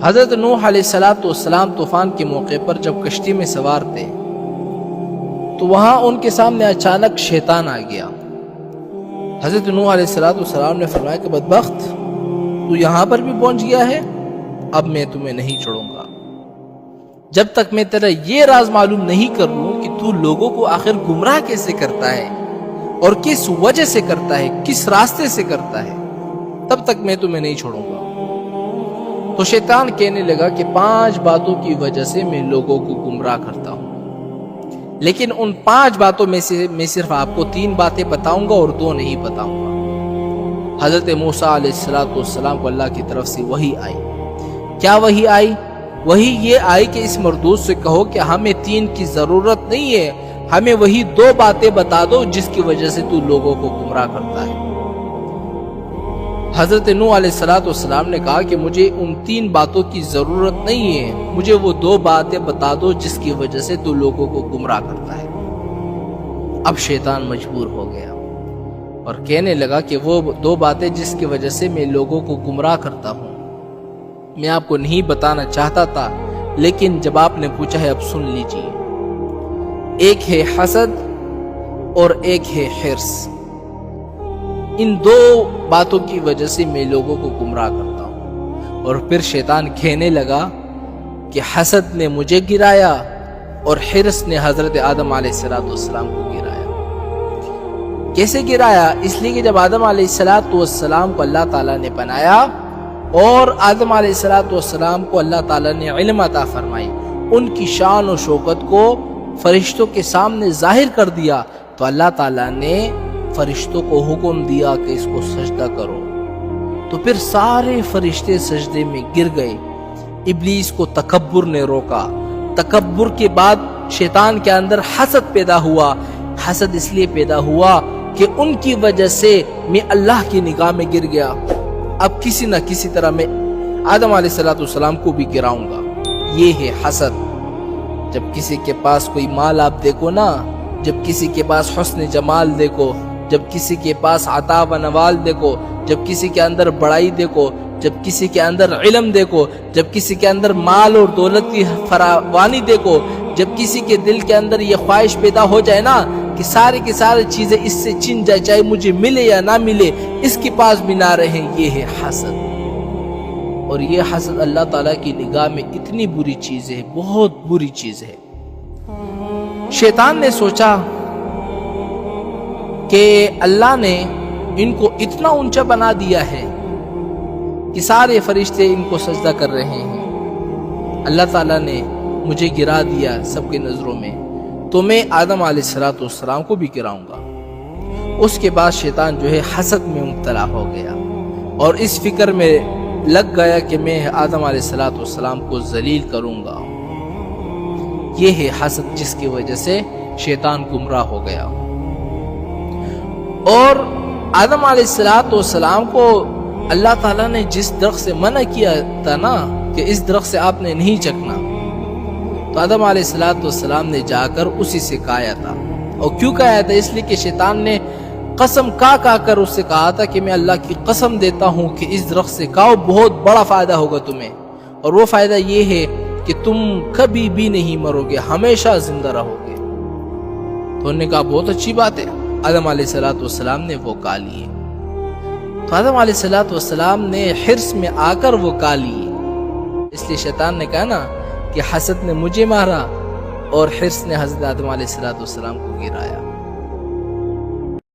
حضرت نوح علیہ السلام طوفان کے موقع پر جب کشتی میں سوار تھے تو وہاں ان کے سامنے اچانک شیطان آ گیا۔ حضرت نوح علیہ السلام نے فرمایا کہ بدبخت، تو یہاں پر بھی پہنچ گیا ہے، اب میں تمہیں نہیں چھوڑوں گا جب تک میں تیرا یہ راز معلوم نہیں کر لوں کہ تو لوگوں کو آخر گمراہ کیسے کرتا ہے اور کس وجہ سے کرتا ہے، کس راستے سے کرتا ہے، تب تک میں تمہیں نہیں چھوڑوں گا۔ تو شیطان کہنے لگا کہ 5 باتوں کی وجہ سے میں لوگوں کو گمراہ کرتا ہوں، لیکن ان 5 باتوں میں سے میں صرف آپ کو 3 باتیں بتاؤں گا اور 2 نہیں بتاؤں گا۔ حضرت موسیٰ علیہ السلام کو اللہ کی طرف سے وحی آئی۔ کیا وحی آئی؟ وحی یہ آئی کہ اس مردود سے کہو کہ ہمیں 3 کی ضرورت نہیں ہے، ہمیں وہی 2 باتیں بتا دو جس کی وجہ سے تو لوگوں کو گمراہ کرتا ہے۔ حضرت نوح علیہ السلام نے کہا کہ مجھے ان 3 باتوں کی ضرورت نہیں ہے، مجھے وہ 2 باتیں بتا دو جس کی وجہ سے تو لوگوں کو گمراہ کرتا ہے۔ اب شیطان مجبور ہو گیا اور کہنے لگا کہ وہ 2 باتیں جس کی وجہ سے میں لوگوں کو گمراہ کرتا ہوں میں آپ کو نہیں بتانا چاہتا تھا، لیکن جب آپ نے پوچھا ہے اب سن لیجئے۔ ایک ہے حسد اور ایک ہے حرص۔ ان 2 باتوں کی وجہ سے میں لوگوں کو گمراہ کرتا ہوں۔ اور پھر شیطان کہنے لگا کہ حسد نے مجھے گرایا اور حرص نے حضرت آدم علیہ السلام کو گرایا۔ کیسے گرایا؟ اس لیے کہ جب آدم علیہ السلام کو اللہ تعالیٰ نے بنایا اور آدم علیہ السلام کو اللہ تعالیٰ نے علم عطا فرمائی، ان کی شان و شوکت کو فرشتوں کے سامنے ظاہر کر دیا، تو اللہ تعالیٰ نے فرشتوں کو حکم دیا کہ اس کو سجدہ کرو، تو پھر سارے فرشتے سجدے میں گر گئے۔ ابلیس کو تکبر نے روکا، تکبر کے بعد شیطان کے اندر حسد پیدا ہوا۔ حسد اس لیے پیدا ہوا کہ ان کی وجہ سے میں اللہ کی نگاہ میں گر گیا، اب کسی نہ کسی طرح میں آدم علیہ السلام کو بھی گراؤں گا۔ یہ ہے حسد۔ جب کسی کے پاس کوئی مال آپ دیکھو نا، جب کسی کے پاس حسن جمال دیکھو، جب کسی کے پاس عطا و نوال دیکھو، جب کسی کے اندر بڑائی دیکھو، جب کسی کے اندر علم دیکھو، جب کسی کے اندر مال اور دولت کی فراوانی دیکھو، جب کسی کے دل کے اندر یہ خواہش پیدا ہو جائے نا کہ ساری کی ساری چیزیں اس سے چھن جائے، چاہے مجھے ملے یا نہ ملے، اس کے پاس بھی نہ رہے، یہ ہے حسد۔ اور یہ حسد اللہ تعالیٰ کی نگاہ میں اتنی بری چیز ہے، بہت بری چیز ہے۔ شیطان نے سوچا کہ اللہ نے ان کو اتنا اونچا بنا دیا ہے کہ سارے فرشتے ان کو سجدہ کر رہے ہیں، اللہ تعالیٰ نے مجھے گرا دیا سب کے نظروں میں، تو میں آدم علیہ السلام کو بھی گراؤں گا۔ اس کے بعد شیطان جو ہے حسد میں مبتلا ہو گیا اور اس فکر میں لگ گیا کہ میں آدم علیہ السلام کو ذلیل کروں گا۔ یہ ہے حسد جس کی وجہ سے شیطان گمراہ ہو گیا۔ اور آدم علیہ السلام کو اللہ تعالیٰ نے جس درخت سے منع کیا تھا نا کہ اس درخت سے آپ نے نہیں چکنا، تو آدم علیہ السلام نے جا کر اسی سے کھایا تھا۔ اور کیوں کھایا تھا؟ اس لیے کہ شیطان نے قسم کھا کر اس سے کہا تھا کہ میں اللہ کی قسم دیتا ہوں کہ اس درخت سے کھاؤ، بہت بڑا فائدہ ہوگا تمہیں، اور وہ فائدہ یہ ہے کہ تم کبھی بھی نہیں مرو گے، ہمیشہ زندہ رہو گے۔ تو انہوں نے کہا بہت اچھی بات ہے۔ آدم علیہ السلام نے وہ کھا لیے۔ تو آدم علیہ السلام نے حرص میں آ کر وہ کھا لیے۔ اس لیے شیطان نے کہا نا کہ حسد نے مجھے مارا اور حرص نے حضرت آدم علیہ السلام کو گرایا۔